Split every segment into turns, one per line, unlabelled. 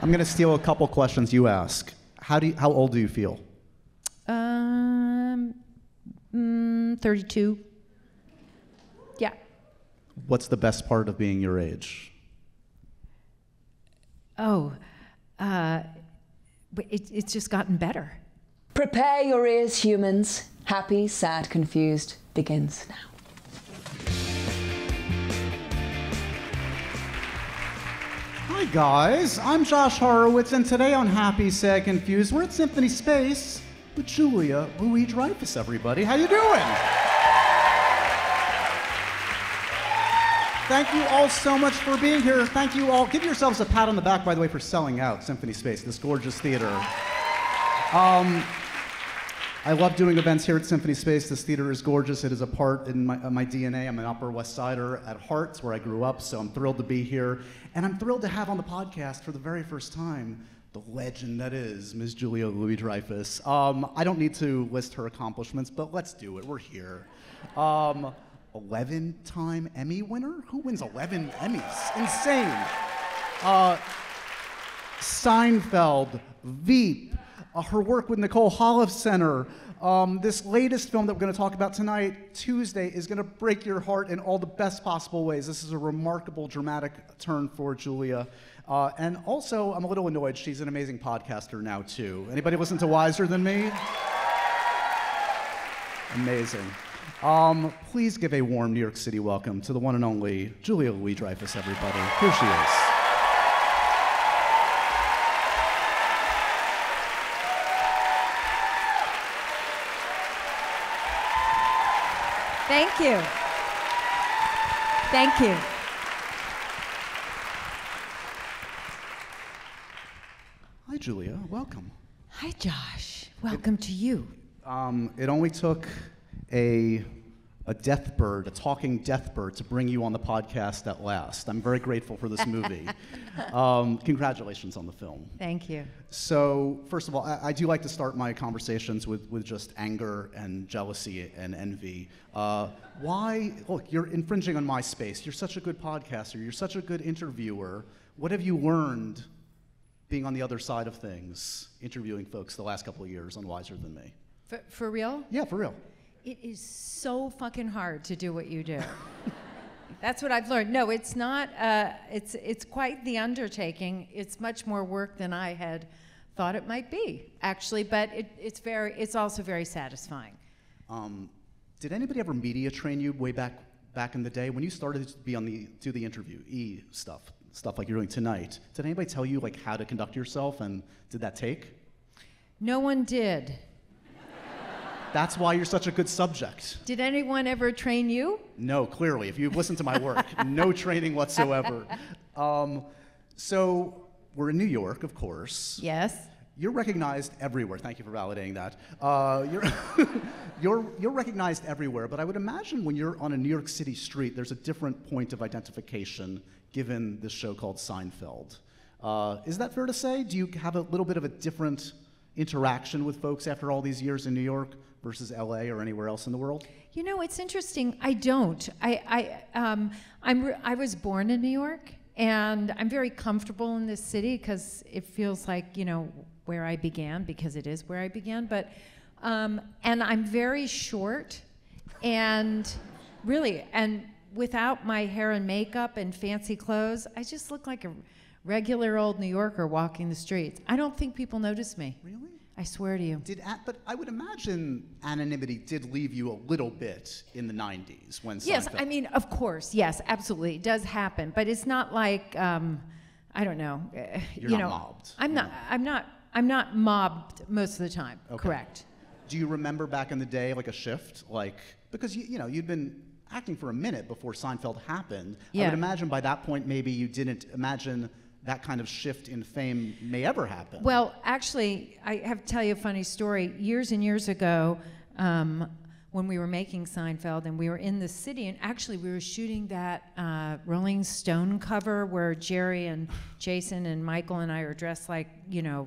I'm going to steal a couple questions you ask. How old do you feel?
32. Yeah.
What's the best part of being your age?
Oh, it's just gotten better.
Prepare your ears, humans. Happy, sad, confused begins now.
Hi guys, I'm Josh Horowitz, and today on Happy, Sad, Confused, we're at Symphony Space with Julia Louis-Dreyfus, everybody. How you doing? Thank you all so much for being here. Thank you all. Give yourselves a pat on the back, by the way, for selling out Symphony Space, this gorgeous theater. I love doing events here at Symphony Space. This theater is gorgeous. It is a part in my DNA. I'm an Upper West Sider at heart. It's where I grew up, so I'm thrilled to be here. And I'm thrilled to have on the podcast for the very first time the legend that is Ms. Julia Louis-Dreyfus. I don't need to list her accomplishments, but let's do it. We're here. 11-time Emmy winner? Who wins 11 Emmys? Insane. Seinfeld, VEEP, her work with Nicole Holofcener. This latest film that we're going to talk about tonight, Tuesday, is going to break your heart in all the best possible ways. This is a remarkable, dramatic turn for Julia. And also, I'm a little annoyed. She's an amazing podcaster now, too. Anybody listen to Wiser Than Me? Amazing. Please give a warm New York City welcome to the one and only Julia Louis-Dreyfus, everybody. Here she is.
Thank you. Thank you.
Hi, Julia. Welcome.
Hi, Josh. Welcome to you.
It only took a deathbird, a talking deathbird, to bring you on the podcast at last. I'm very grateful for this movie. Congratulations on the film.
Thank you.
So, first of all, I do like to start my conversations with just anger and jealousy and envy. Why? Look, you're infringing on my space. You're such a good podcaster. You're such a good interviewer. What have you learned being on the other side of things, interviewing folks the last couple of years on Wiser Than Me?
For real?
Yeah, for real.
It is so fucking hard to do what you do. That's what I've learned. No, it's not. It's quite the undertaking. It's much more work than I had thought it might be, actually. But it's also very satisfying.
Did anybody ever media train you way back in the day when you started to be do the interview stuff like you're doing tonight? Did anybody tell you like how to conduct yourself, and did that take?
No one did.
That's why you're such a good subject.
Did anyone ever train you?
No, clearly. If you've listened to my work, no training whatsoever. So we're in New York, of course.
Yes.
You're recognized everywhere. Thank you for validating that. You're recognized everywhere, but I would imagine when you're on a New York City street, there's a different point of identification given this show called Seinfeld. Is that fair to say? Do you have a little bit of a different interaction with folks after all these years in New York versus LA or anywhere else in the world?
You know, it's interesting. I don't. I was born in New York, and I'm very comfortable in this city because it feels like, you know, where I began, because it is where I began. But and I'm very short, and really, and without my hair and makeup and fancy clothes, I just look like a regular old New Yorker walking the streets. I don't think people notice me.
Really?
I swear to you.
But I would imagine anonymity did leave you a little bit in the 90s when
Yes,
Seinfeld.
I mean, of course, yes, absolutely, it does happen, but it's not like I don't know.
You're not mobbed.
I'm not mobbed most of the time.
Okay.
Correct.
Do you remember back in the day like a shift, because you know you'd been acting for a minute before Seinfeld happened?
Yeah.
I would imagine by that point maybe you didn't imagine that kind of shift in fame may ever happen.
Well, actually, I have to tell you a funny story. Years and years ago, when we were making Seinfeld and we were in the city, and actually we were shooting that Rolling Stone cover where Jerry and Jason and Michael and I are dressed like, you know,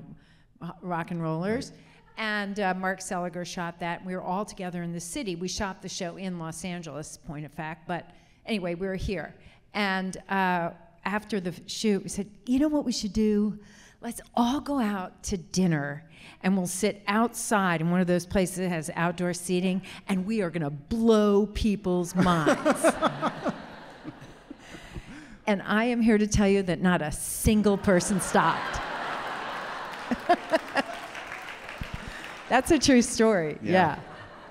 rock and rollers. Right. And Mark Seliger shot that. And we were all together in the city. We shot the show in Los Angeles, point of fact. But anyway, we were here. And after the shoot, we said, you know what we should do? let's all go out to dinner and we'll sit outside in one of those places that has outdoor seating, and we are gonna blow people's minds. And I am here to tell you that not a single person stopped. That's a true story, yeah.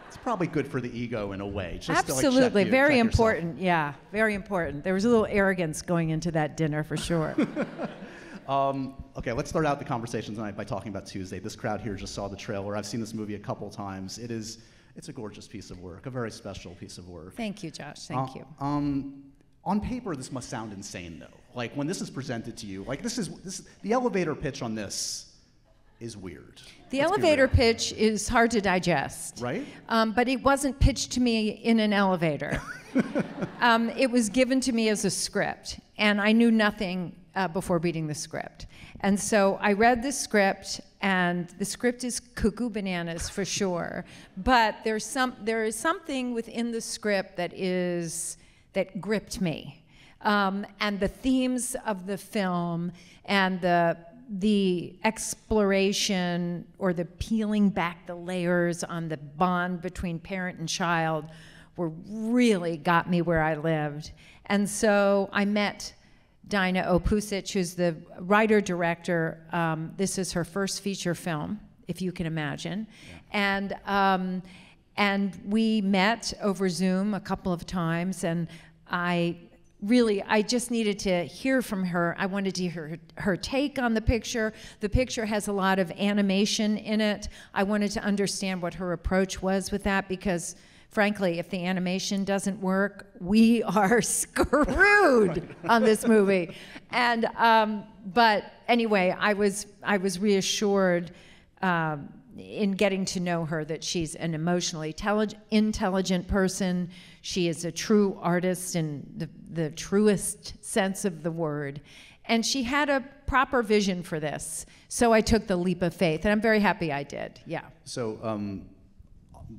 It's probably good for the ego in a way. Just
Absolutely,
to, like,
very
check
important, yeah, very important. There was a little arrogance going into that dinner for sure.
Okay, let's start out the conversation tonight by talking about Tuesday. This crowd here just saw the trailer. I've seen this movie a couple times. It's a gorgeous piece of work, a very special piece of work.
Thank you, Josh, thank you.
On paper, this must sound insane, though. Like, when this is presented to you, like, the elevator pitch on this is weird.
The elevator pitch is hard to digest.
Right?
But it wasn't pitched to me in an elevator. It was given to me as a script, and I knew nothing before reading the script. And so I read the script, and the script is cuckoo bananas for sure. But there is something within the script that gripped me. And the themes of the film and the exploration or the peeling back the layers on the bond between parent and child really got me where I lived. And so I met Dina Opusic, who's the writer-director. This is her first feature film, if you can imagine. Yeah. And we met over Zoom a couple of times, and I just needed to hear from her. I wanted to hear her take on the picture. The picture has a lot of animation in it. I wanted to understand what her approach was with that, because frankly, if the animation doesn't work, we are screwed on this movie. And but anyway, I was reassured in getting to know her that she's an emotionally intelligent person. She is a true artist in the truest sense of the word. And she had a proper vision for this. So I took the leap of faith, and I'm very happy I did, yeah.
So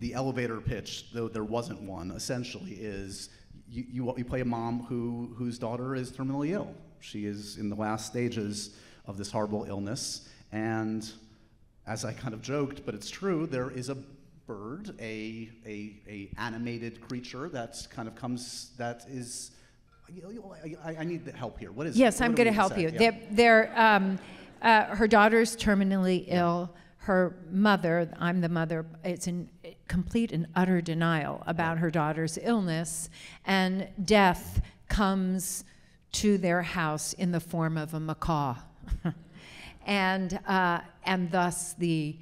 the elevator pitch, though there wasn't one, essentially is you play a mom whose daughter is terminally ill. She is in the last stages of this horrible illness, and as I kind of joked, but it's true, there is a bird, a animated creature that kind of comes, that is, I need the help here. What is?
Yes, I'm going to help you. Yeah. Her daughter's terminally ill. Her mother, I'm the mother, it's in complete and utter denial about her daughter's illness, and death comes to their house in the form of a macaw. And thus the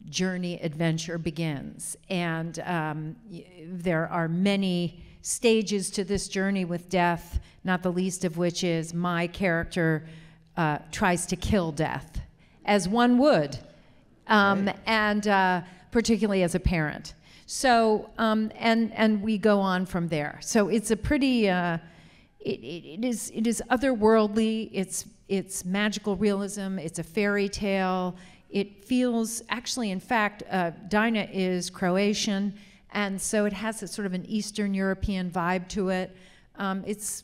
journey adventure begins. And there are many stages to this journey with death, not the least of which is my character tries to kill death, as one would, and particularly as a parent. So, and we go on from there. So it's a pretty, it is otherworldly, it's magical realism, it's a fairy tale. It feels, actually, in fact, Dina is Croatian, and so it has a sort of an Eastern European vibe to it.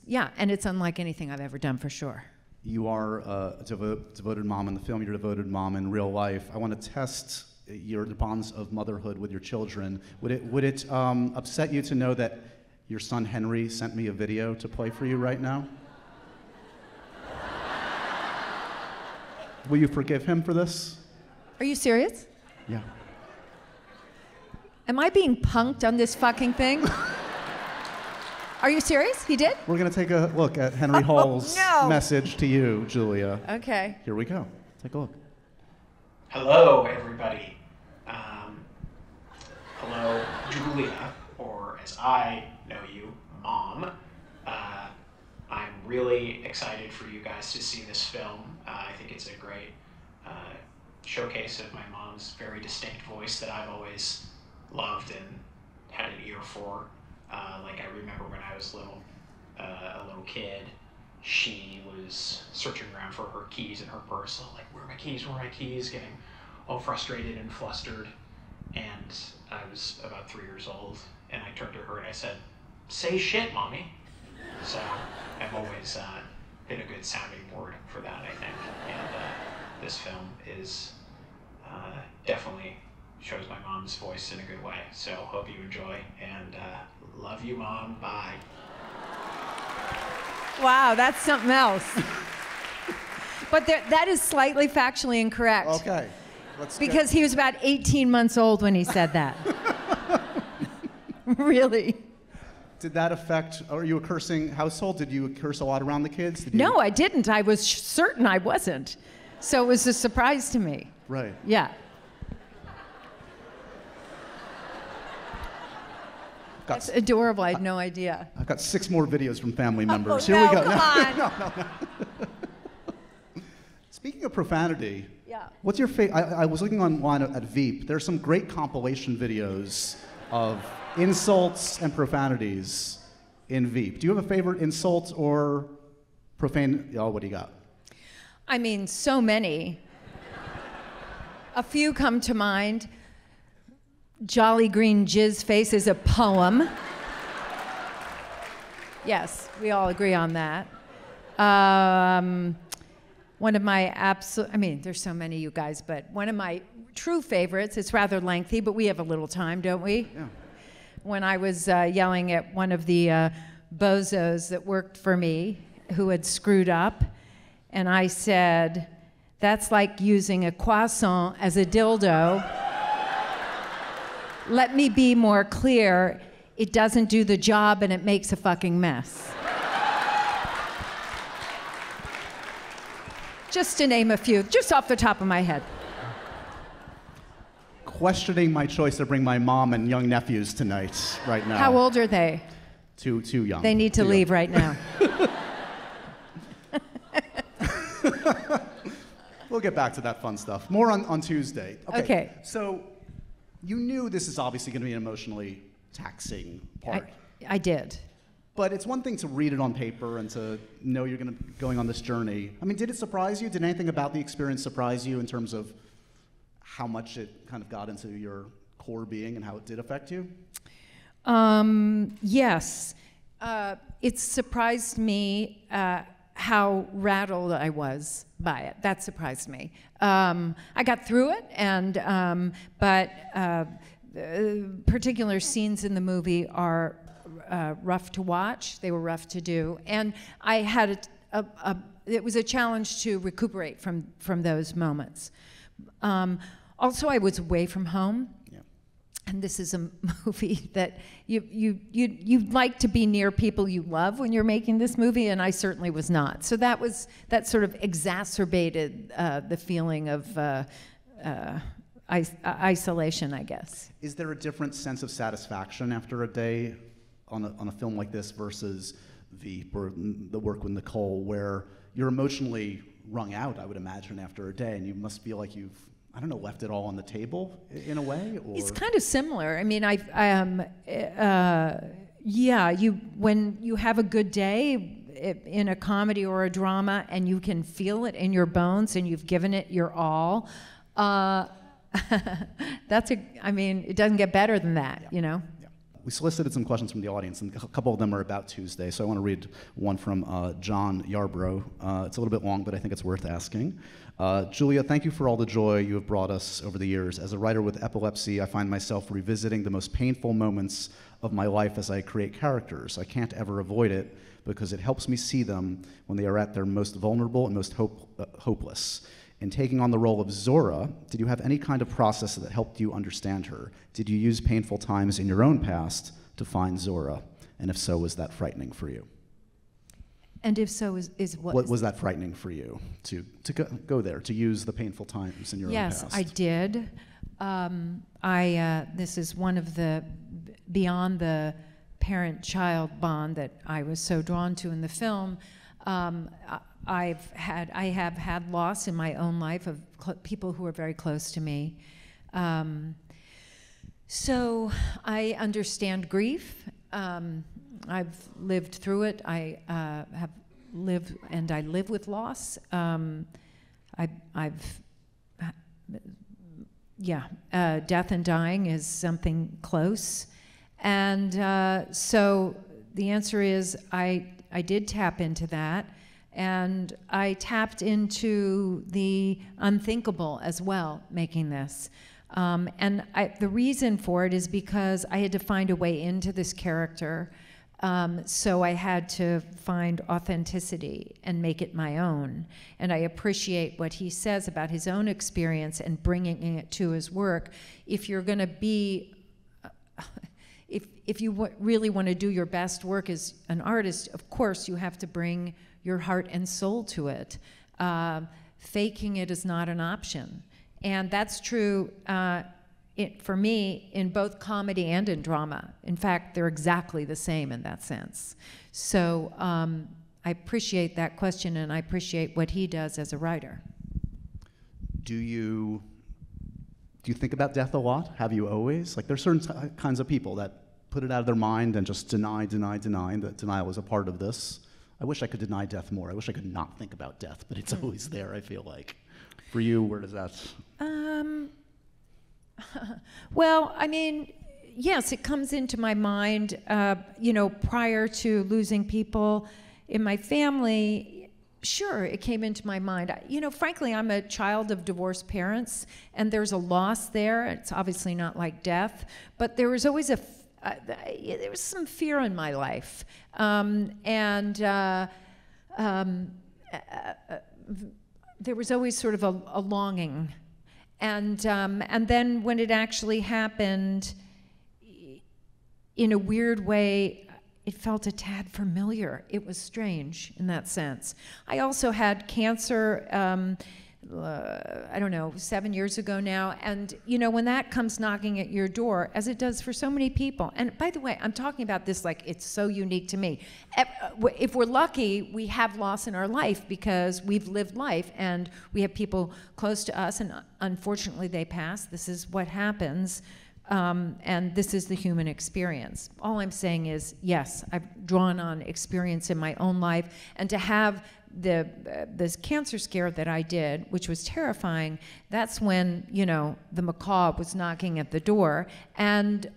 Yeah, and it's unlike anything I've ever done, for sure.
You are a devoted mom in the film, you're a devoted mom in real life. I want to test the bonds of motherhood with your children. Would it upset you to know that your son Henry sent me a video to play for you right now? Will you forgive him for this?
Are you serious?
Yeah.
Am I being punked on this fucking thing? Are you serious? He did?
We're going to take a look at Henry Hall's message to you, Julia.
Okay.
Here we go. Take a look.
Hello, everybody. Hello, Julia, or as I know you, Mom. I'm really excited for you guys to see this film. I think it's a great showcase of my mom's very distinct voice that I've always loved and had an ear for. Like, I remember when I was a little kid, she was searching around for her keys in her purse, so like, where are my keys, getting all frustrated and flustered. And I was about 3 years old, and I turned to her and I said, "Say shit, Mommy." So I've always been a good sounding board for that, I think. And this film is definitely shows my mom's voice in a good way. So hope you enjoy, and love you, Mom. Bye.
Wow, that's something else. But that is slightly factually incorrect.
Okay.
Because he was about 18 months old when he said that. Really.
Did that affect, are you a cursing household? Did you curse a lot around the kids?
No, I didn't. I was certain I wasn't. So it was a surprise to me.
Right.
Yeah. That's adorable. I had no idea.
I've got 6 more videos from family members.
Oh,
Here we go.
Come on.
No. Speaking of profanity,
yeah.
What's your favorite? I was looking online at Veep. There's some great compilation videos of insults and profanities in Veep. Do you have a favorite insult or profane? Oh, what do you got?
I mean, so many. A few come to mind. Jolly Green Jizz Face is a poem. Yes, we all agree on that. One of my there's so many, you guys, but one of my true favorites, it's rather lengthy, but we have a little time, don't we?
Yeah.
When I was yelling at one of the bozos that worked for me who had screwed up, and I said, that's like using a croissant as a dildo. Let me be more clear, it doesn't do the job and it makes a fucking mess. Just to name a few, just off the top of my head.
Questioning my choice to bring my mom and young nephews tonight, right now.
How old are they?
Too young.
They need to leave right now.
We'll get back to that fun stuff. More on Tuesday.
Okay.
So you knew this is obviously going to be an emotionally taxing part.
I did.
But it's one thing to read it on paper and to know you're going on this journey. I mean, did it surprise you? Did anything about the experience surprise you in terms of how much it kind of got into your core being and how it did affect you?
Yes. It surprised me how rattled I was by it. That surprised me. I got through it, but particular scenes in the movie are rough to watch. They were rough to do, and I had it was a challenge to recuperate from those moments. Also, I was away from home, and this is a movie that you'd like to be near people you love when you're making this movie, and I certainly was not. So that sort of exacerbated the feeling of isolation, I guess.
Is there a different sense of satisfaction after a day on a film like this versus Veep or the work with Nicole, where you're emotionally wrung out, I would imagine, after a day, and you must feel like you've, I don't know, left it all on the table in a way? Or?
It's kind of similar. I mean, when you have a good day in a comedy or a drama and you can feel it in your bones and you've given it your all, it doesn't get better than that, you know?
We solicited some questions from the audience, and a couple of them are about Tuesday, so I want to read one from John Yarbrough. It's a little bit long, but I think it's worth asking. Julia, thank you for all the joy you have brought us over the years. As a writer with epilepsy, I find myself revisiting the most painful moments of my life as I create characters. I can't ever avoid it because it helps me see them when they are at their most vulnerable and most hopeless. In taking on the role of Zora, did you have any kind of process that helped you understand her? Did you use painful times in your own past to find Zora? And if so, was that frightening for you?
And if so, is what?
What was that frightening for you to go there, to use the painful times in your own past?
Yes, I did. This is one of the, beyond the parent-child bond that I was so drawn to in the film, I have had loss in my own life of people who are very close to me. So I understand grief. I've lived through it. I have lived and I live with loss. Death and dying is something close. And so the answer is I did tap into that. And I tapped into the unthinkable as well, making this. The reason for it is because I had to find a way into this character. So I had to find authenticity and make it my own. And I appreciate what he says about his own experience and bringing it to his work. If you're going to be, if you really want to do your best work as an artist, of course you have to bring your heart and soul to it. Faking it is not an option. And that's true for me in both comedy and in drama. In fact, they're exactly the same in that sense. So I appreciate that question, and I appreciate what he does as a writer.
Do you think about death a lot? Have you always? Like, there's certain kinds of people that put it out of their mind and just deny, that denial is a part of this. I wish I could deny death more. I wish I could not think about death, but it's always there, I feel like. For you, where does that?
Well, I mean, yes, it comes into my mind, prior to losing people in my family. Sure, it came into my mind. Frankly, I'm a child of divorced parents, and there's a loss there. It's obviously not like death, but there was always there was some fear in my life, there was always sort of a longing. And then when it actually happened, in a weird way, it felt a tad familiar. It was strange in that sense. I also had cancer, I don't know, 7 years ago now. And, when that comes knocking at your door, as it does for so many people, and by the way, I'm talking about this like it's so unique to me. If we're lucky, we have loss in our life because we've lived life and we have people close to us, and unfortunately they pass. This is what happens. And this is the human experience. All I'm saying is, yes, I've drawn on experience in my own life, and to have this cancer scare that I did, which was terrifying, that's when, the macabre was knocking at the door, and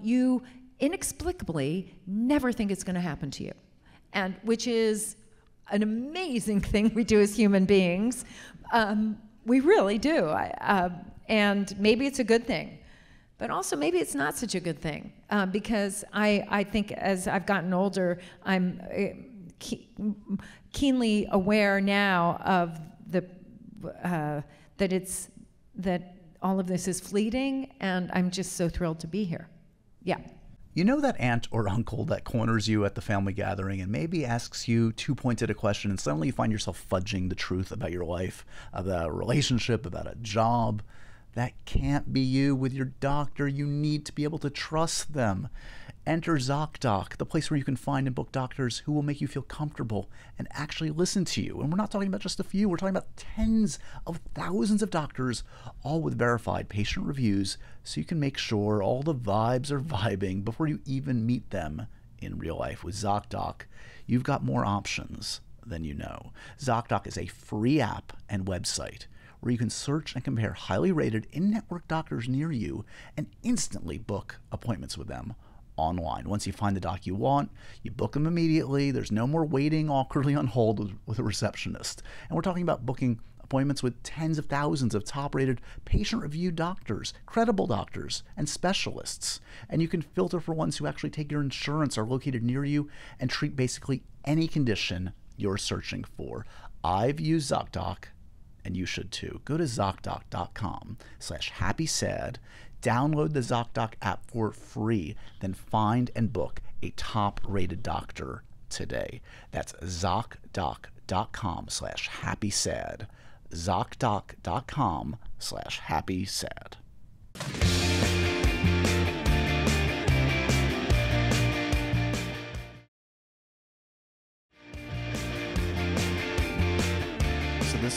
you inexplicably never think it's going to happen to you, and which is an amazing thing we do as human beings. We really do, and maybe it's a good thing. But also maybe it's not such a good thing, because I think as I've gotten older, I'm keenly aware now of that all of this is fleeting, and I'm just so thrilled to be here. Yeah.
You know that aunt or uncle that corners you at the family gathering and maybe asks you too pointed a question, and suddenly you find yourself fudging the truth about your life, about a relationship, about a job? That can't be you with your doctor. You need to be able to trust them. Enter ZocDoc, the place where you can find and book doctors who will make you feel comfortable and actually listen to you. And we're not talking about just a few. We're talking about tens of thousands of doctors, all with verified patient reviews, so you can make sure all the vibes are vibing before you even meet them in real life. With ZocDoc, you've got more options than you know. ZocDoc is a free app and website where you can search and compare highly rated in-network doctors near you and instantly book appointments with them online. Once you find the doc you want, you book them immediately. There's no more waiting awkwardly on hold with a receptionist. And we're talking about booking appointments with tens of thousands of top-rated patient-reviewed doctors, credible doctors, and specialists. And you can filter for ones who actually take your insurance, are located near you, and treat basically any condition you're searching for. I've used ZocDoc, and you should too. Go to ZocDoc.com/happysad, download the ZocDoc app for free, then find and book a top-rated doctor today. That's ZocDoc.com/happysad, ZocDoc.com/happysad.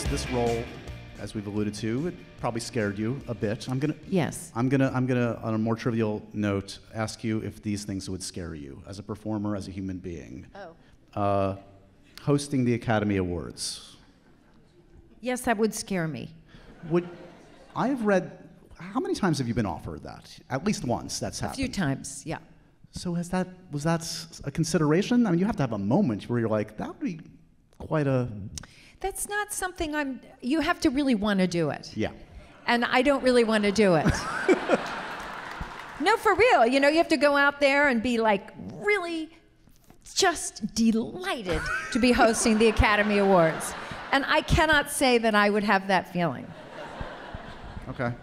This role, as we've alluded to, it probably scared you a bit.
Yes.
I'm gonna, on a more trivial note, ask you if these things would scare you as a performer, as a human being.
Oh.
Hosting the Academy Awards.
Yes, that would scare me.
I have read, how many times have you been offered that? At least once that's happened.
A few times, yeah.
So was that a consideration? I mean, you have to have a moment where you're like, that would be quite a...
That's not something you have to really want to do it.
Yeah.
And I don't really want to do it. No, for real. You know, you have to go out there and be like really just delighted to be hosting the Academy Awards. And I cannot say that I would have that feeling.
Okay.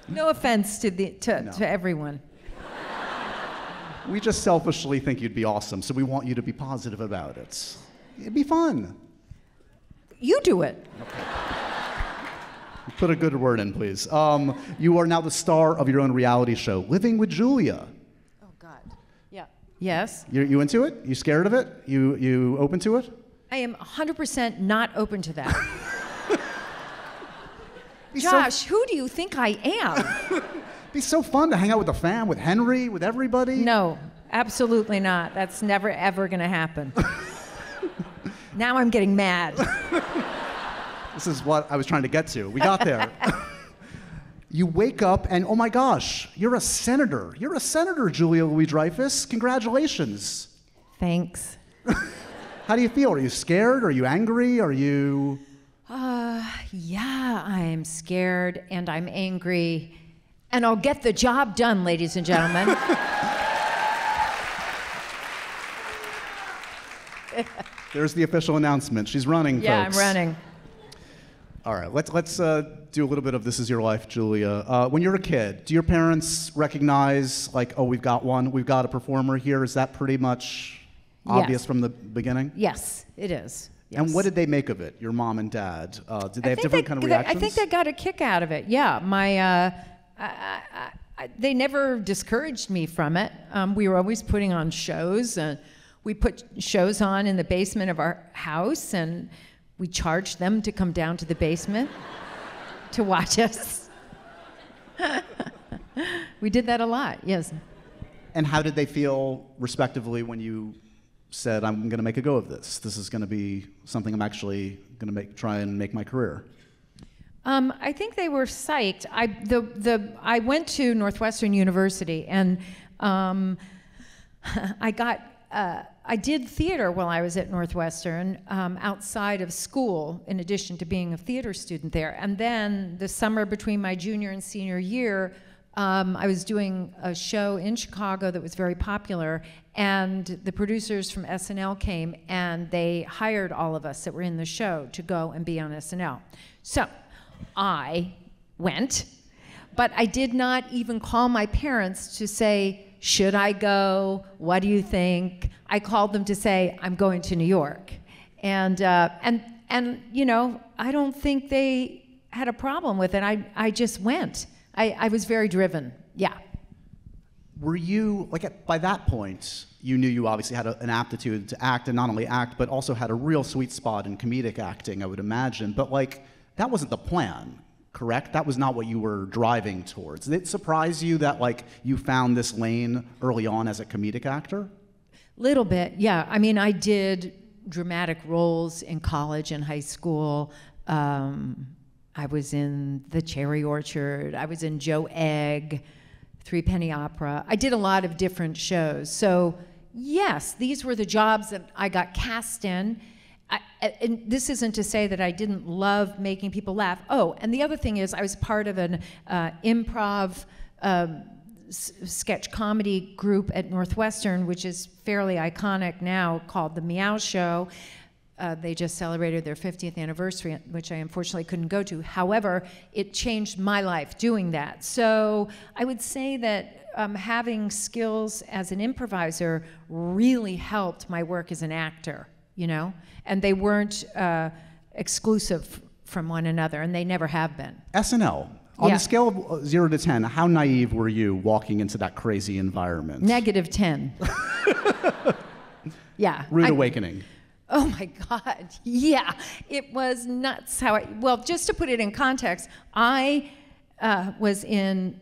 No offense to everyone.
We just selfishly think you'd be awesome, so we want you to be positive about it. It'd be fun.
You do it.
Put a good word in, please. You are now the star of your own reality show, Living with Julia.
Oh, God. Yeah. Yes.
You into it? You scared of it? You open to it?
I am 100% not open to that.
Be
Josh, who do you think I am?
It'd be so fun to hang out with the fam, with Henry, with everybody.
No, absolutely not. That's never, ever going to happen. Now I'm getting mad.
This is what I was trying to get to. We got there. You wake up and, oh my gosh, you're a senator. You're a senator, Julia Louis-Dreyfus. Congratulations.
Thanks.
How do you feel? Are you scared? Are you angry? Are you...
Yeah, I'm scared and I'm angry. And I'll get the job done, ladies and gentlemen.
There's the official announcement. She's running,
Yeah,
folks.
I'm running.
All right, let's do a little bit of This Is Your Life, Julia. When you're a kid, do your parents recognize, like, oh, we've got a performer here? Is that pretty much obvious from the beginning?
Yes, it is. Yes.
And what did they make of it, your mom and dad? Did they have different kind of reactions?
I think they got a kick out of it, yeah. They never discouraged me from it. We were always putting on shows. We put shows on in the basement of our house, and we charged them to come down to the basement to watch us. We did that a lot, yes.
And how did they feel, respectively, when you said, I'm going to make a go of this? This is going to be something I'm actually going to try and make my career.
I think they were psyched. I went to Northwestern University, and I did theater while I was at Northwestern outside of school, in addition to being a theater student there. And then the summer between my junior and senior year, I was doing a show in Chicago that was very popular, and the producers from SNL came and they hired all of us that were in the show to go and be on SNL. So I went, but I did not even call my parents to say, should I go? What do you think? I called them to say, I'm going to New York. And you know, I don't think they had a problem with it. I just went. I was very driven, yeah.
Were you, like, by that point, you knew you obviously had an aptitude to act, and not only act, but also had a real sweet spot in comedic acting, I would imagine. But, like, that wasn't the plan, correct? That was not what you were driving towards. Did it surprise you that, like, you found this lane early on as a comedic actor?
Little bit, yeah. I mean, I did dramatic roles in college and high school. I was in The Cherry Orchard. I was in Joe Egg, Three Penny Opera. I did a lot of different shows. So, yes, these were the jobs that I got cast in. And this isn't to say that I didn't love making people laugh. Oh, and the other thing is I was part of an improv sketch comedy group at Northwestern, which is fairly iconic now, called The Meow Show. They just celebrated their 50th anniversary, which I unfortunately couldn't go to. However, it changed my life doing that. So I would say that having skills as an improviser really helped my work as an actor, you know? And they weren't exclusive from one another, and they never have been.
SNL. On the scale of 0 to 10, how naive were you walking into that crazy environment?
-10. Yeah.
Rude awakening.
Oh my God, yeah. It was nuts well, just to put it in context, I was in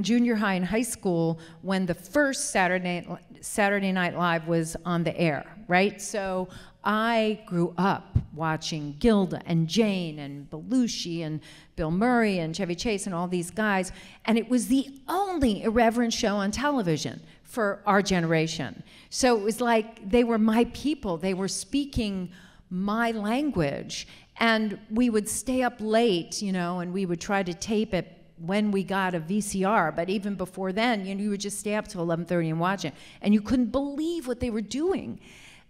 junior high and high school when the first Saturday Night Live was on the air, right? So I grew up watching Gilda and Jane and Belushi and Bill Murray and Chevy Chase and all these guys, and it was the only irreverent show on television for our generation. So it was like they were my people. They were speaking my language. And we would stay up late, you know, and we would try to tape it when we got a VCR. But even before then, you know, you would just stay up till 11:30 and watch it. And you couldn't believe what they were doing.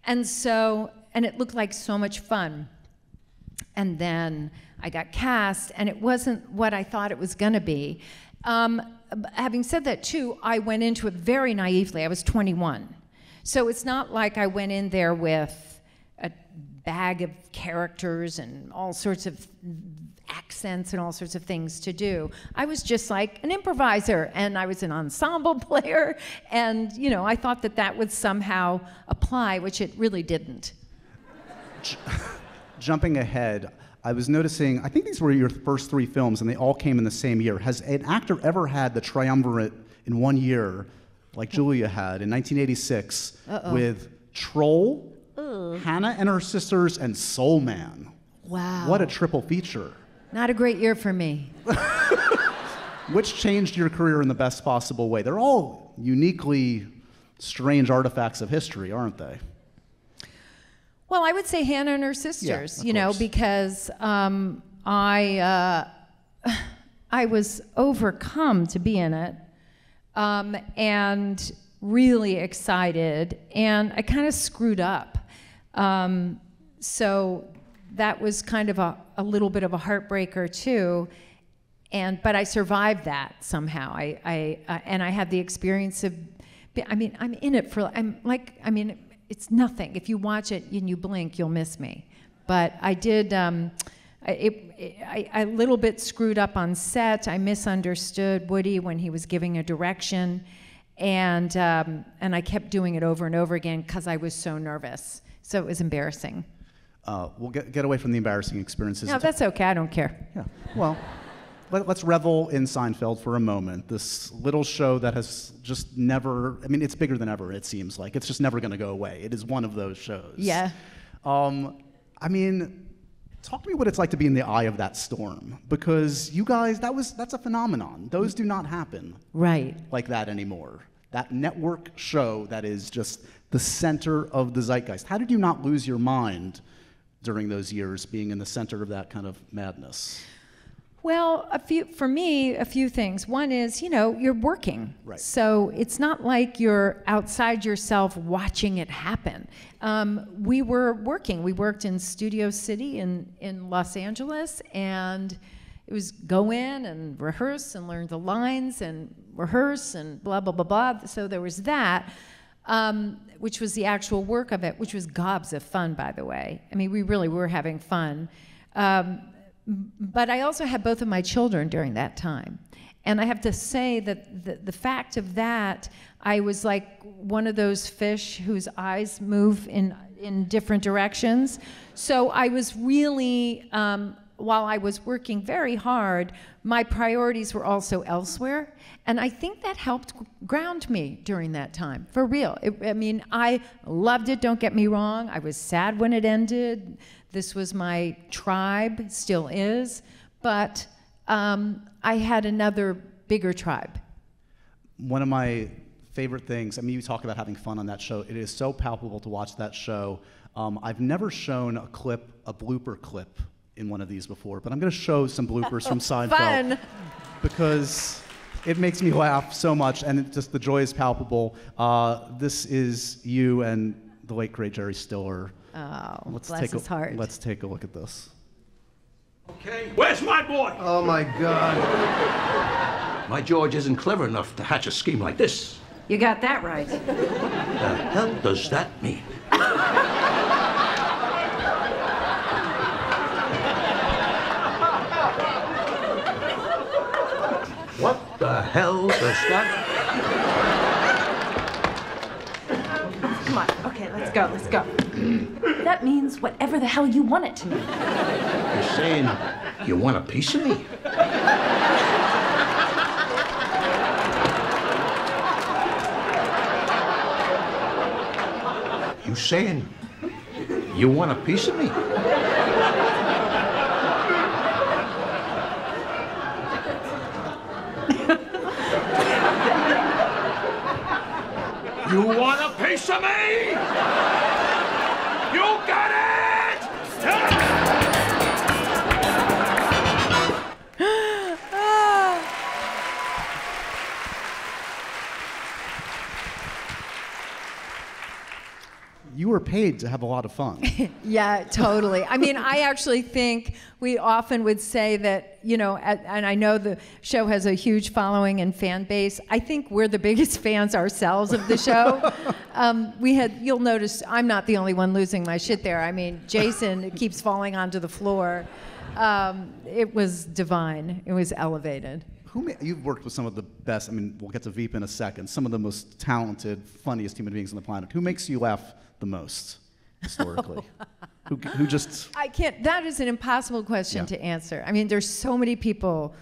And so, and it looked like so much fun. And then I got cast, and it wasn't what I thought it was going to be. Having said that, too, I went into it very naively. I was 21. So it's not like I went in there with a bag of characters and all sorts of accents and all sorts of things to do. I was just like an improviser, and I was an ensemble player, and, you know, I thought that that would somehow apply, which it really didn't.
Jumping ahead, I was noticing, I think these were your first 3 films, and they all came in the same year. Has an actor ever had the triumvirate in one year, like Julia had in 1986, with Troll, Hannah and Her Sisters, and Soul Man?
Wow.
What a triple feature.
Not a great year for me.
Which changed your career in the best possible way? They're all uniquely strange artifacts of history, aren't they?
Well, I would say Hannah and Her Sisters,
Yeah,
you know,
course.
because I was overcome to be in it, and really excited, and I kind of screwed up. So that was kind of a little bit of a heartbreaker too, but I survived that somehow. And I had the experience of, I mean, I'm in it for, it's nothing. If you watch it and you blink, you'll miss me. But I did, I a little bit screwed up on set. I misunderstood Woody when he was giving a direction, and I kept doing it over and over again because I was so nervous. So it was embarrassing.
We'll get away from the embarrassing experiences.
No, that's okay. I don't care.
Yeah. Well, let's revel in Seinfeld for a moment. This little show that has just never, I mean, it's bigger than ever, it seems like. It's just never going to go away. It is one of those shows.
Yeah.
I mean, talk to me what it's like to be in the eye of that storm. Because you guys, that's a phenomenon. Those do not happen
Right.
like that anymore. That network show that is just the center of the zeitgeist. How did you not lose your mind during those years, being in the center of that kind of madness?
Well, for me, a few things. One is, you know, you're working.
Right.
So it's not like you're outside yourself watching it happen. We were working. We worked in Studio City in Los Angeles, and it was go in and rehearse and learn the lines and rehearse and blah, blah, blah, blah. So there was that. Which was the actual work of it, which was gobs of fun, by the way. I mean, we really were having fun. But I also had both of my children during that time. And I have to say that the fact of that, I was like one of those fish whose eyes move in different directions. So I was really, while I was working very hard, my priorities were also elsewhere. And I think that helped ground me during that time, for real. I mean, I loved it, don't get me wrong. I was sad when it ended. This was my tribe, still is. But I had another bigger tribe.
One of my favorite things, I mean, you talk about having fun on that show. It is so palpable to watch that show. I've never shown a blooper clip in one of these before, but I'm going to show some bloopers from Seinfeld.
Fun.
Because it makes me laugh so much, and just the joy is palpable. This is you and the late, great Jerry Stiller.
Oh, bless his heart.
Let's take a look at this.
Okay, where's my boy?
Oh, my God.
My George isn't clever enough to hatch a scheme like this.
You got that right.
The hell does that mean? What the hell does that...
Come on, okay, let's go. That means whatever the hell you want it to mean.
You're saying you want a piece of me? You saying you want a piece of me? me? You got it?
You were paid to have a lot of fun.
Yeah, totally. I mean, I actually think we often would say that, you know, and I know the show has a huge following and fan base. I think we're the biggest fans ourselves of the show. You'll notice I'm not the only one losing my shit there. I mean, Jason keeps falling onto the floor. It was divine. It was elevated.
You've worked with some of the best, I mean, we'll get to Veep in a second, some of the most talented, funniest human beings on the planet. Who makes you laugh the most, historically? who just...
I can't, that is an impossible question to answer. I mean, there's so many people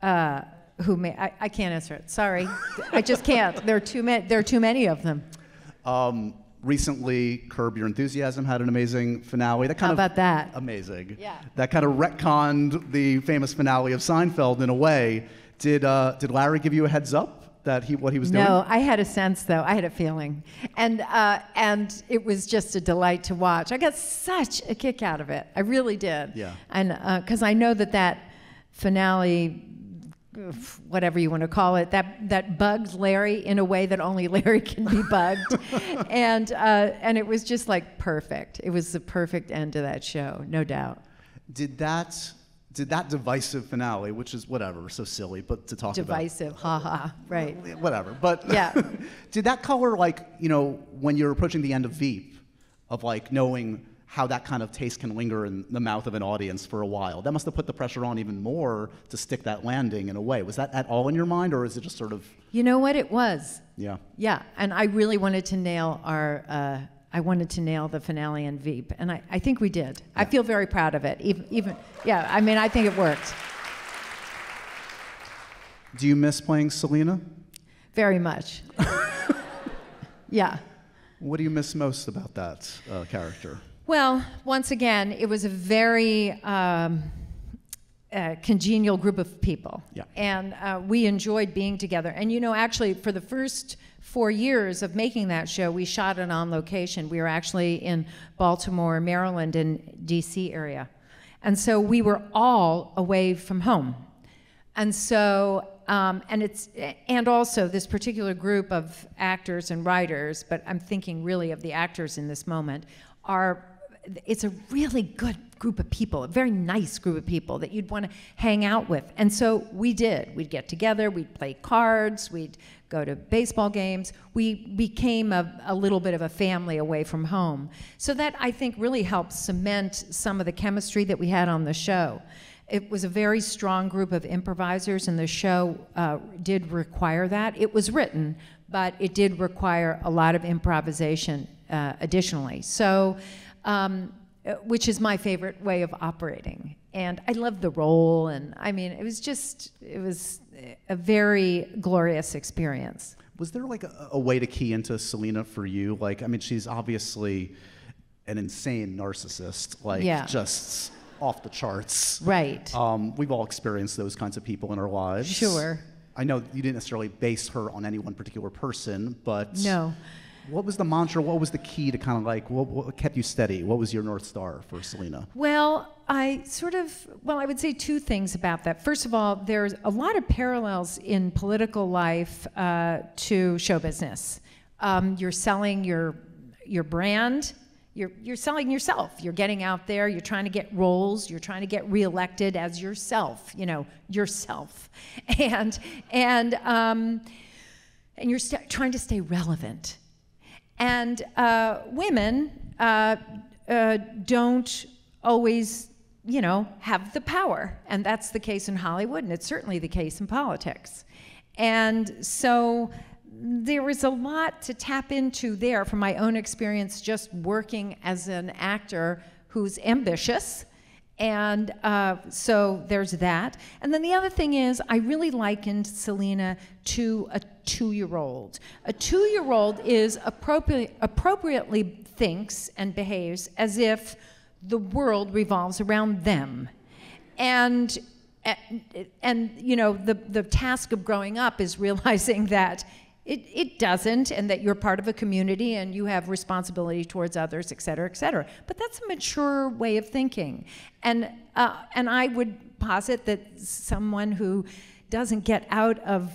who may, I can't answer it, sorry. I just can't, there are too many of them.
Recently, Curb Your Enthusiasm had an amazing finale.
How about that?
Amazing.
Yeah.
That kind of retconned the famous finale of Seinfeld in a way. Did Larry give you a heads up that what he was doing?
No, I had a sense though. I had a feeling, and it was just a delight to watch. I got such a kick out of it. I really did.
Yeah.
And because I know that finale, whatever you want to call it, that bugged Larry in a way that only Larry can be bugged, and it was just like perfect. It was the perfect end to that show, no doubt.
Did that divisive finale, which is whatever, so silly, but to talk
divisive,
about.
haha, right.
Whatever, but
yeah.
Did that color, like, you know, when you're approaching the end of Veep, of like knowing how that kind of taste can linger in the mouth of an audience for a while, that must have put the pressure on even more to stick that landing in a way. Was that at all in your mind, or is it just sort of?
You know what, it was.
Yeah.
Yeah, and I really wanted to nail I wanted to nail the finale and Veep, and I think we did. Yeah. I feel very proud of it. Even yeah, I mean, I think it worked.
Do you miss playing Selena?
Very much. Yeah.
What do you miss most about that character?
Well, once again, it was a very congenial group of people.
Yeah.
And we enjoyed being together. And you know, actually, for the first 4 years of making that show, we shot it on location. We were actually in Baltimore, Maryland, and DC area. And so we were all away from home. And so, and also this particular group of actors and writers, but I'm thinking really of the actors in this moment, it's a really good group of people, a very nice group of people that you'd want to hang out with. And so we did. We'd get together, we'd play cards, we'd go to baseball games. We became a little bit of a family away from home. So that, I think, really helped cement some of the chemistry that we had on the show. It was a very strong group of improvisers, and the show did require that. It was written, but it did require a lot of improvisation additionally. So, which is my favorite way of operating. And I loved the role, and I mean, it was a very glorious experience.
Was there like a way to key into Selena for you? Like, I mean, she's obviously an insane narcissist, like just off the charts.
Right.
We've all experienced those kinds of people in our lives.
Sure.
I know you didn't necessarily base her on any one particular person, but
no.
What was the mantra? What was the key to kind of like, what kept you steady? What was your North Star for Selena?
Well, I would say two things about that. First of all, there's a lot of parallels in political life to show business. You're selling your brand. You're selling yourself. You're getting out there. You're trying to get roles. You're trying to get reelected as yourself. You know, yourself, and you're trying to stay relevant. And women don't always, you know, have the power, and that's the case in Hollywood, and it's certainly the case in politics. And so there was a lot to tap into there from my own experience just working as an actor who's ambitious. And so there's that. And then the other thing is, I really likened Selena to a 2-year-old. A 2-year-old is appropriately thinks and behaves as if the world revolves around them. And you know, the task of growing up is realizing that It doesn't, and that you're part of a community and you have responsibility towards others, et cetera, et cetera. But that's a mature way of thinking. And I would posit that someone who doesn't get out of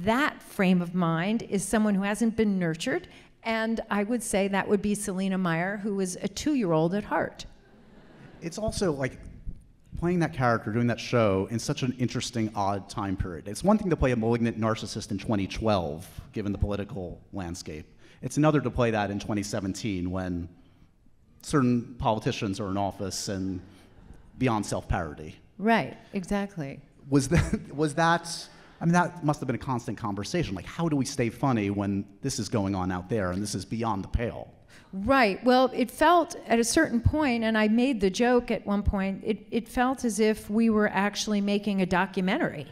that frame of mind is someone who hasn't been nurtured. And I would say that would be Selena Meyer, who is a 2-year-old at heart.
It's also like playing that character, doing that show in such an interesting, odd time period. It's one thing to play a malignant narcissist in 2012, given the political landscape. It's another to play that in 2017 when certain politicians are in office and beyond self-parody.
Right, exactly.
Was that, I mean, that must have been a constant conversation. Like, how do we stay funny when this is going on out there and this is beyond the pale?
Right. Well, it felt at a certain point, and I made the joke at one point, it felt as if we were actually making a documentary.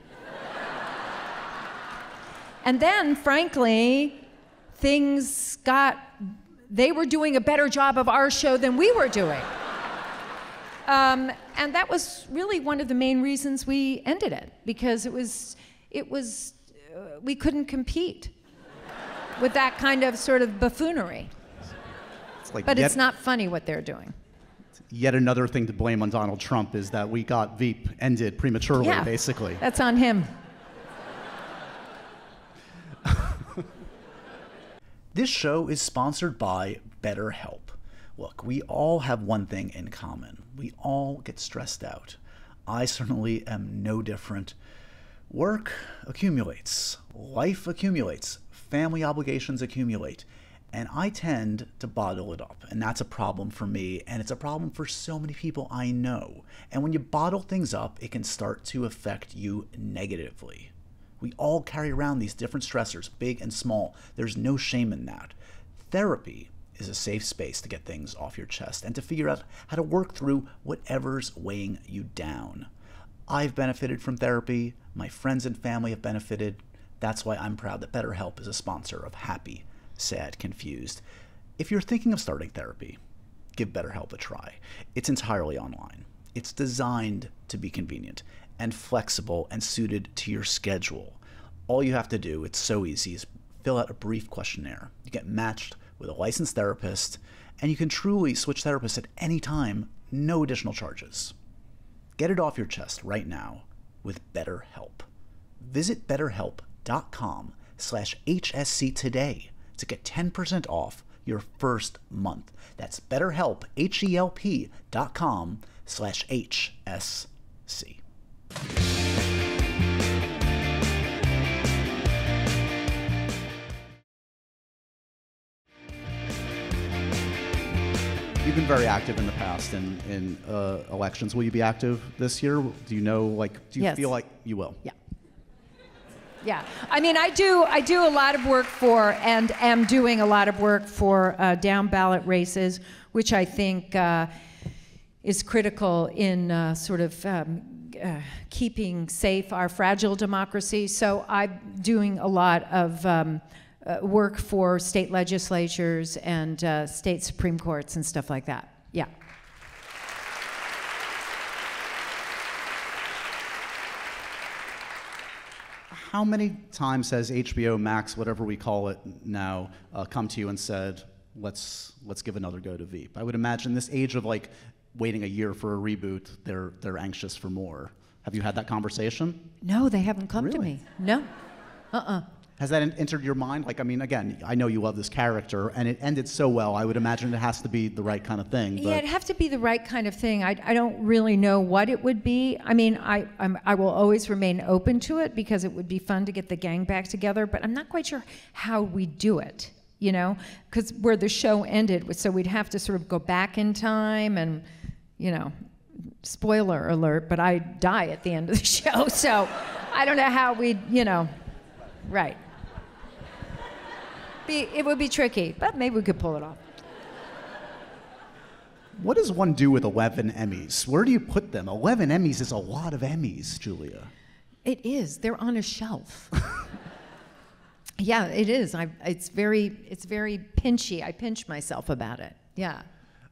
And then, frankly, they were doing a better job of our show than we were doing. And that was really one of the main reasons we ended it, because we couldn't compete with that kind of sort of buffoonery. But it's not funny what they're doing.
Yet another thing to blame on Donald Trump is that we got VEEP ended prematurely, basically.
That's on him.
This show is sponsored by BetterHelp. Look, we all have one thing in common. We all get stressed out. I certainly am no different. Work accumulates. Life accumulates. Family obligations accumulate. And I tend to bottle it up, and that's a problem for me, and it's a problem for so many people I know. And when you bottle things up, it can start to affect you negatively. We all carry around these different stressors, big and small. There's no shame in that. Therapy is a safe space to get things off your chest and to figure out how to work through whatever's weighing you down. I've benefited from therapy. My friends and family have benefited. That's why I'm proud that BetterHelp is a sponsor of Happy, Sad, Confused. If you're thinking of starting therapy, give BetterHelp a try. It's entirely online. It's designed to be convenient and flexible and suited to your schedule. All you have to do, it's so easy, is fill out a brief questionnaire. You get matched with a licensed therapist, and you can truly switch therapists at any time, no additional charges. Get it off your chest right now with BetterHelp. Visit BetterHelp.com/HSC today to get 10% off your first month. That's BetterHelp, HELP.com/HSC.
You've been very active in the past in elections. Will you be active this year? Do you know, do you feel like you will?
Yeah. Yeah, I mean, I do a lot of work for, and am doing a lot of work for down ballot races, which I think is critical in sort of keeping safe our fragile democracy. So I'm doing a lot of work for state legislatures and state Supreme Courts and stuff like that. Yeah.
How many times has HBO Max, whatever we call it now, come to you and said, let's give another go to VEEP? I would imagine this age of waiting a year for a reboot, they're anxious for more. Have you had that conversation?
No, they haven't come to
Really?
me. No.
Has that entered your mind? I mean, again, I know you love this character, and it ended so well. I would imagine it has to be the right kind of thing.
Yeah, it'd have to be the right kind of thing. I don't really know what it would be. I mean, I will always remain open to it because it would be fun to get the gang back together, but I'm not quite sure how we do it, because where the show ended, so we'd have to sort of go back in time and, spoiler alert, but I die at the end of the show, so I don't know how we'd, right. It would be tricky, but maybe we could pull it off.
What does one do with 11 Emmys? Where do you put them? 11 Emmys is a lot of Emmys, Julia.
It is. They're on a shelf. Yeah, it is. It's very pinchy. I pinch myself about it. Yeah.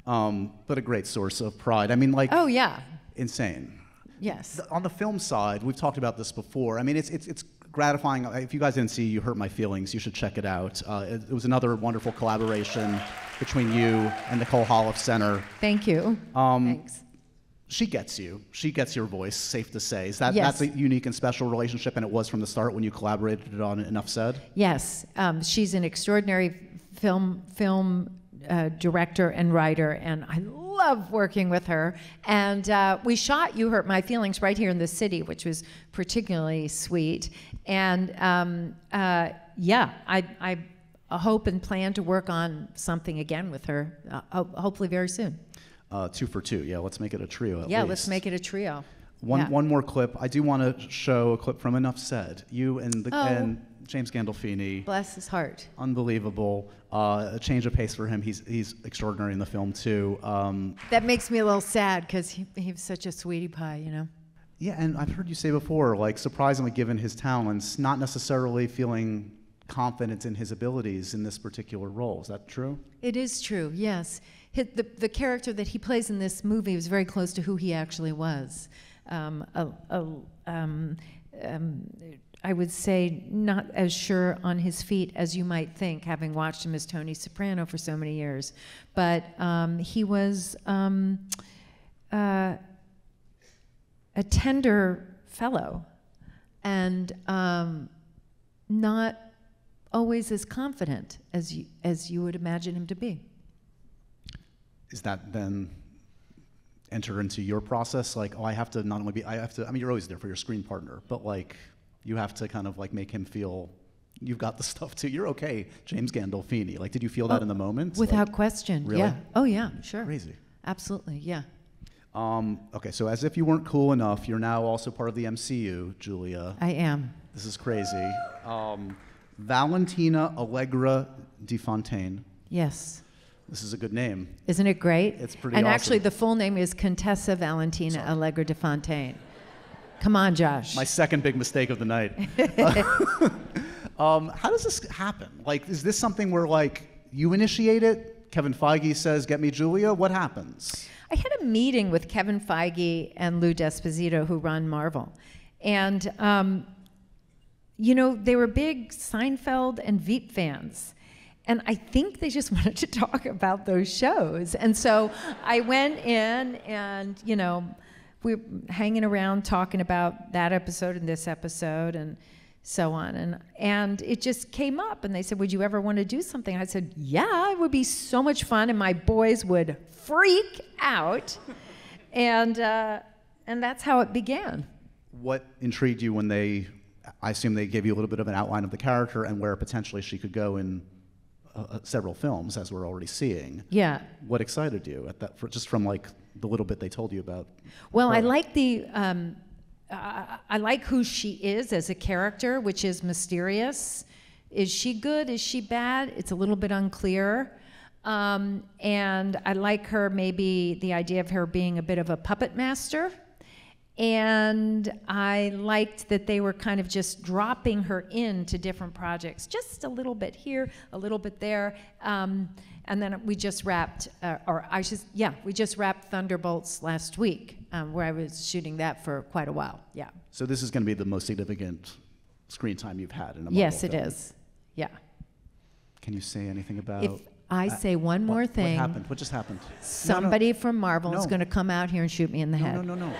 But a great source of pride. I mean,
Oh yeah.
insane.
Yes.
On the film side, we've talked about this before. I mean, it's gratifying. If you guys didn't see You Hurt My Feelings, you should check it out. It was another wonderful collaboration between you and Nicole Holofcener.
Thank you. Thanks.
She gets you. She gets your voice, safe to say. That's a unique and special relationship, and it was from the start when you collaborated on Enough Said?
Yes. She's an extraordinary film director and writer, and I love working with her. And we shot You Hurt My Feelings right here in the city, which was particularly sweet. And I hope and plan to work on something again with her, hopefully very soon.
2 for 2. Yeah, let's make it a trio at least.
Yeah, let's make it a trio.
One more clip. I do want to show a clip from Enough Said. You and James Gandolfini.
Bless his heart.
Unbelievable. A change of pace for him. He's extraordinary in the film too.
That makes me a little sad because he was such a sweetie pie, you know.
Yeah, and I've heard you say before, like surprisingly given his talents, not necessarily feeling confident in his abilities in this particular role. Is that true?
It is true, yes. The character that he plays in this movie was very close to who he actually was. I would say not as sure on his feet as you might think, having watched him as Tony Soprano for so many years. But he was a tender fellow and not always as confident as you would imagine him to be.
Is that then enter into your process? Like, oh, I have to not only be, I mean, you're always there for your screen partner, but like, you have to kind of like make him feel you've got the stuff too. You're okay, James Gandolfini. Like, did you feel that in the moment?
Without
like,
question,
really?
Yeah. Oh yeah, sure.
Crazy. Absolutely,
yeah.
Okay, so as if you weren't cool enough, you're now also part of the MCU, Julia.
I am.
This is crazy. Valentina Allegra de Fontaine.
Yes.
This is a good name.
Isn't it great?
It's pretty
and
awesome.
actually, the full name is Contessa Valentina Allegra de Fontaine. Come on, Josh.
My second big mistake of the night. How does this happen? Like, is this something where, like, you initiate it? Kevin Feige says, get me Julia? What happens?
I had a meeting with Kevin Feige and Lou D'Esposito, who run Marvel. And, you know, they were big Seinfeld and Veep fans. And I think they just wanted to talk about those shows. And so I went in and, you know, we were hanging around talking about that episode and this episode and so on. And it just came up and they said, would you ever want to do something? I said, yeah, it would be so much fun and my boys would freak out. And that's how it began.
What intrigued you when I assume they gave you a little bit of an outline of the character and where potentially she could go in several films, as we're already seeing.
Yeah.
What excited you at that, just from like the little bit they told you about?
Well, I like I like who she is as a character, which is mysterious. Is she good? Is she bad? It's a little bit unclear. And I like her, maybe the idea of her being a bit of a puppet master. And I liked that they were kind of just dropping her into different projects, just a little bit here, a little bit there. And then we just wrapped, we just wrapped Thunderbolts last week, where I was shooting that for quite a while, yeah.
So this is going to be the most significant screen time you've had in a Marvel
Yes, it
film.
is, yeah.
Can you say anything about...
If I say one more thing...
What happened? What just happened?
Somebody from Marvel is going to come out here and shoot me in the head.
No.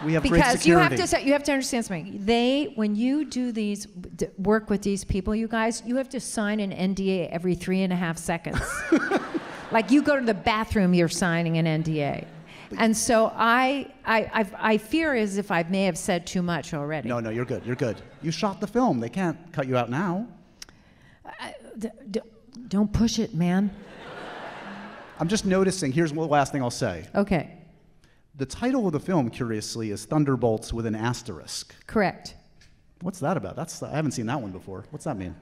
We have
because
great security.
you have to understand something. When you do these work with these people, you guys, you have to sign an NDA every 3.5 seconds. Like you go to the bathroom, you're signing an NDA. And so I fear as if I may have said too much already.
No, you're good. You're good. You shot the film. They can't cut you out now.
Don't push it, man.
I'm just noticing. Here's the last thing I'll say.
Okay.
The title of the film, curiously, is Thunderbolts with an asterisk.
Correct.
What's that about? I haven't seen that one before. What's that mean?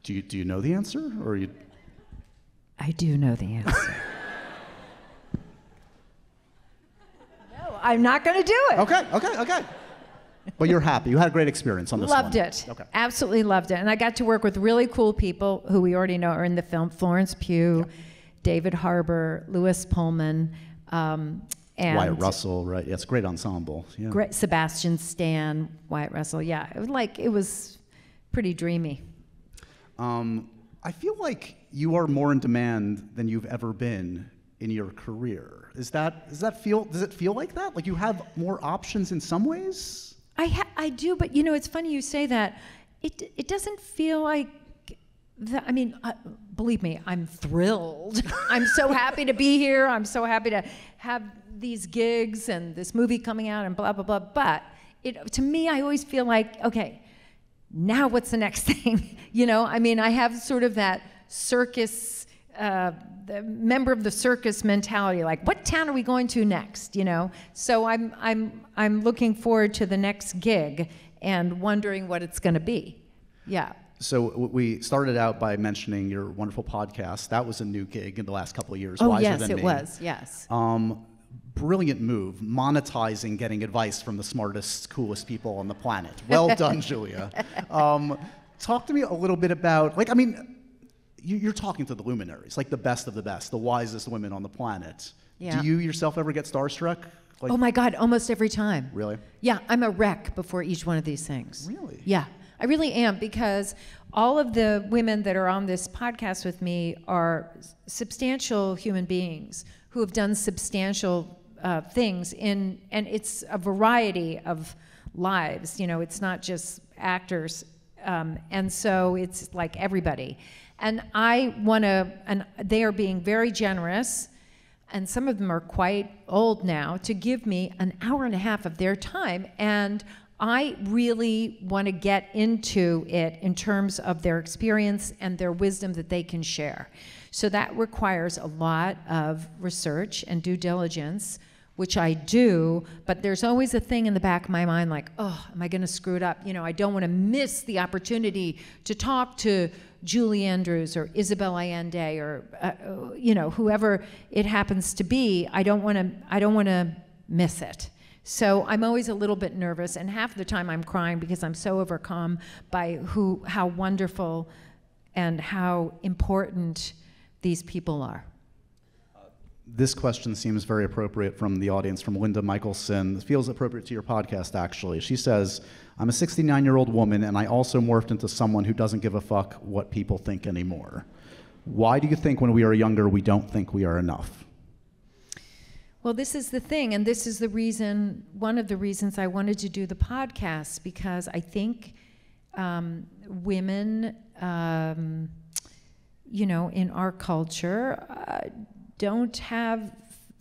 Do you know the answer, or you?
I do know the answer. No, I'm not going to do it.
Okay. But you're happy. You had a great experience on this one.
Loved it.
Okay.
Absolutely loved it. And I got to work with really cool people who we already know are in the film. Florence Pugh, David Harbour, Louis Pullman, And
Wyatt Russell, right? Yeah, it's a great ensemble. Yeah.
Great, Sebastian Stan, Wyatt Russell. Yeah, it was pretty dreamy.
I feel like you are more in demand than you've ever been in your career. Does it feel like that? Like you have more options in some ways?
I do, but it's funny you say that. It doesn't feel like that. I mean, believe me, I'm thrilled. I'm so happy to be here. I'm so happy to have these gigs and this movie coming out and blah, blah, blah. But to me, I always feel like, okay, now what's the next thing? I mean, I have sort of that circus, the member of the circus mentality, like what town are we going to next, So I'm looking forward to the next gig and wondering what it's going to be. Yeah.
So we started out by mentioning your wonderful podcast. That was a new gig in the last couple of years.
Oh,
Wiser
yes,
Than
it
Me.
was. Yes.
Brilliant move, monetizing getting advice from the smartest, coolest people on the planet. Well done, Julia. Talk to me a little bit about, you're talking to the luminaries, like the best of the best, the wisest women on the planet.
Yeah.
Do you yourself ever get starstruck?
Oh my God, almost every time.
Really?
Yeah, I'm a wreck before each one of these things.
Really?
Yeah, I really am, because all of the women that are on this podcast with me are substantial human beings who have done substantial things and it's a variety of lives. It's not just actors, and so it's like everybody. And they are being very generous, and some of them are quite old now, to give me an hour and a half of their time. And I really want to get into it in terms of their experience and their wisdom that they can share. So that requires a lot of research and due diligence, which I do, but there's always a thing in the back of my mind like, oh, am I going to screw it up? I don't want to miss the opportunity to talk to Julie Andrews or Isabel Allende or whoever it happens to be. I don't want to miss it. So I'm always a little bit nervous, and half the time I'm crying because I'm so overcome by how wonderful and how important these people are.
This question seems very appropriate from the audience, from Linda Michelson. It feels appropriate to your podcast, actually. She says, I'm a 69-year-old woman, and I also morphed into someone who doesn't give a fuck what people think anymore. Why do you think when we are younger, we don't think we are enough?
Well, this is the thing, and this is one of the reasons I wanted to do the podcast, because I think women, in our culture, don't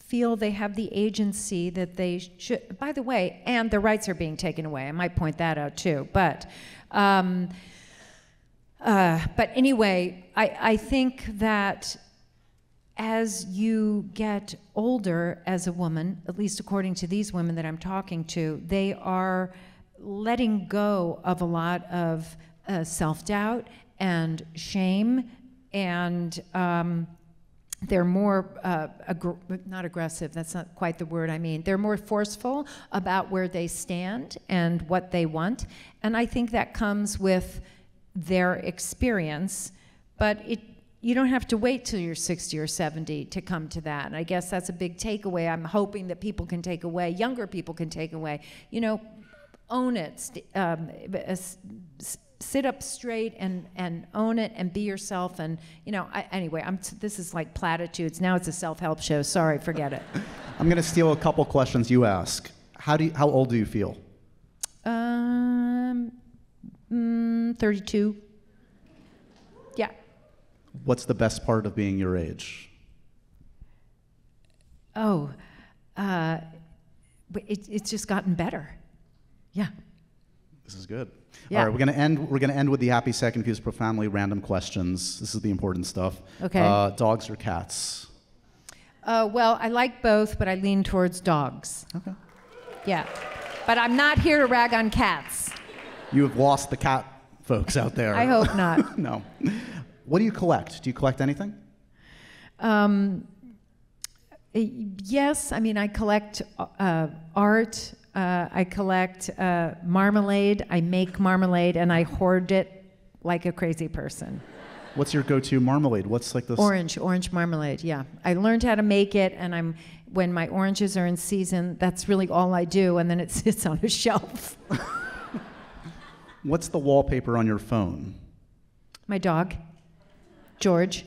feel they have the agency that they should. By the way, and their rights are being taken away. I might point that out too. But anyway, I think that as you get older as a woman, at least according to these women that I'm talking to, they are letting go of a lot of self-doubt and shame, and they're more, not aggressive, that's not quite the word I mean. They're more forceful about where they stand and what they want. And I think that comes with their experience, but you don't have to wait till you're 60 or 70 to come to that. And I guess that's a big takeaway I'm hoping that people can take away, younger people can take away. Own it. Sit up straight and own it and be yourself. And anyway, this is like platitudes. Now it's a self-help show. Sorry, forget it.
I'm going to steal a couple questions you ask. How old do you feel?
32. Yeah.
What's the best part of being your age?
Oh, it's just gotten better. Yeah.
This is good.
Yeah.
All right, we're gonna end with the happy second fuse profoundly random questions. This is the important stuff.
Okay.
Dogs or cats?
Well, I like both, but I lean towards dogs.
Okay.
Yeah. But I'm not here to rag on cats.
You have lost the cat folks out there.
I hope not.
No. What do you collect? Do you collect anything?
Yes, I collect art. I collect marmalade. I make marmalade, and I hoard it like a crazy person.
What's your go-to marmalade? What's like this?
Orange marmalade, yeah. I learned how to make it, and when my oranges are in season, that's really all I do, and then it sits on a shelf.
What's the wallpaper on your phone?
My dog, George.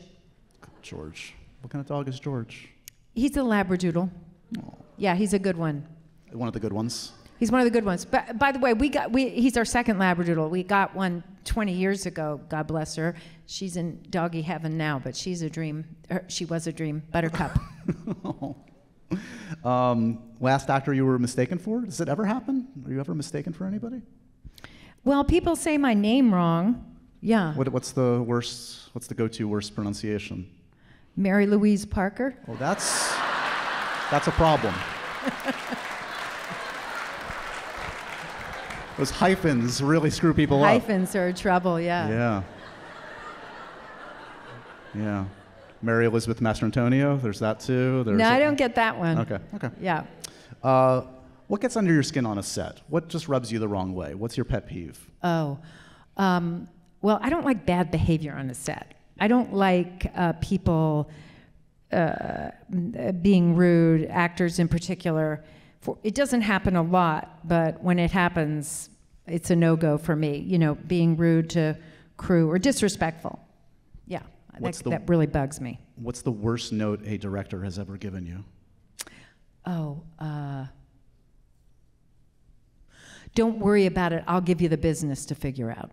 George. What kind of dog is George?
He's a Labradoodle.
Oh.
Yeah, he's a good one.
One of the good ones?
He's one of the good ones. But by the way, he's our second Labradoodle. We got one 20 years ago, God bless her. She's in doggy heaven now, but she's a dream. She was a dream. Buttercup.
Last actor you were mistaken for? Does it ever happen? Are you ever mistaken for anybody?
Well, people say my name wrong. Yeah.
What's the go-to worst pronunciation?
Mary Louise Parker.
Oh, that's a problem. Those hyphens really screw people up.
Hyphens are trouble, yeah.
Yeah. Yeah. Mary Elizabeth Mastrantonio, there's that too.
No, I don't get that one.
Okay.
Yeah.
What gets under your skin on a set? What just rubs you the wrong way? What's your pet peeve?
Well, I don't like bad behavior on a set. I don't like people being rude, actors in particular. It doesn't happen a lot, but when it happens, it's a no-go for me. You know, being rude to crew or disrespectful. Yeah, that really bugs me.
What's the worst note a director has ever given you?
Don't worry about it. I'll give you the business to figure out.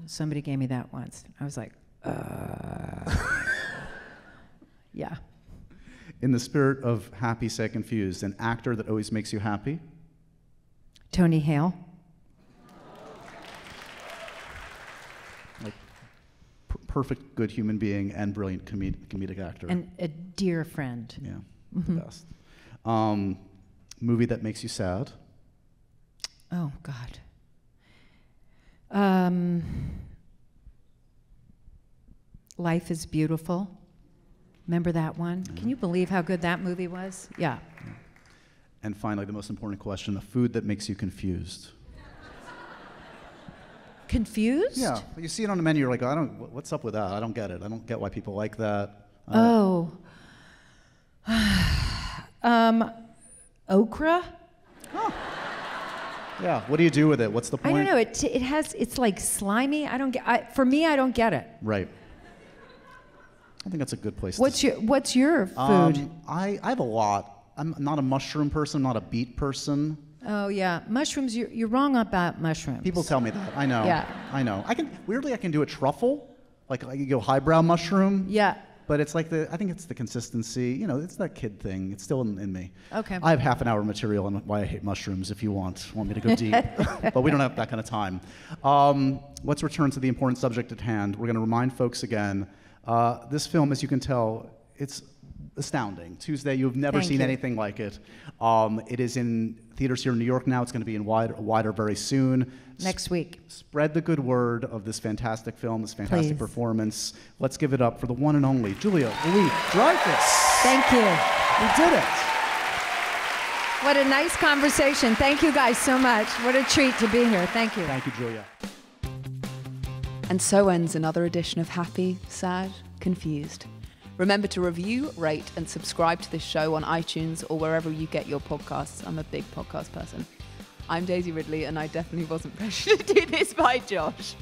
Somebody gave me that once. I was like, yeah.
In the spirit of happy, sad, confused, an actor that always makes you happy?
Tony Hale.
Like, perfect, good human being and brilliant comedic actor.
And a dear friend.
Yeah, the best. Movie that makes you sad?
Oh, God. Life is Beautiful. Remember that one? Can you believe how good that movie was? Yeah.
And finally, the most important question, a food that makes you confused.
Confused?
Yeah. You see it on the menu, you're like, what's up with that? I don't get it. I don't get why people like that. Oh.
Okra?
Yeah. What do you do with it? What's the point?
I don't know. It's like slimy. For me, I don't get it.
Right. I think that's a good place.
What's your food?
I have a lot. I'm not a mushroom person. I'm not a beet person.
Oh yeah, mushrooms. You're wrong about mushrooms.
People tell me that. I know.
Yeah.
I know. I can do a truffle, like you go highbrow mushroom.
Yeah.
But it's like I think it's the consistency. You know, it's that kid thing. It's still in me.
Okay.
I have half an hour material on why I hate mushrooms if you want me to go deep. But we don't have that kind of time. Let's return to the important subject at hand. We're going to remind folks again. This film, as you can tell, it's astounding. Tuesday, you've never seen anything like it. It is in theaters here in New York now. It's going to be in wider very soon.
Next week. Spread
the good word of this fantastic film, this fantastic performance. Let's give it up for the one and only Julia Louis-Dreyfus.
Thank you.
We did it.
What a nice conversation. Thank you guys so much. What a treat to be here. Thank you.
Thank you, Julia.
And so ends another edition of Happy, Sad, Confused. Remember to review, rate, and subscribe to this show on iTunes or wherever you get your podcasts. I'm a big podcast person. I'm Daisy Ridley, and I definitely wasn't pressured to do this by Josh.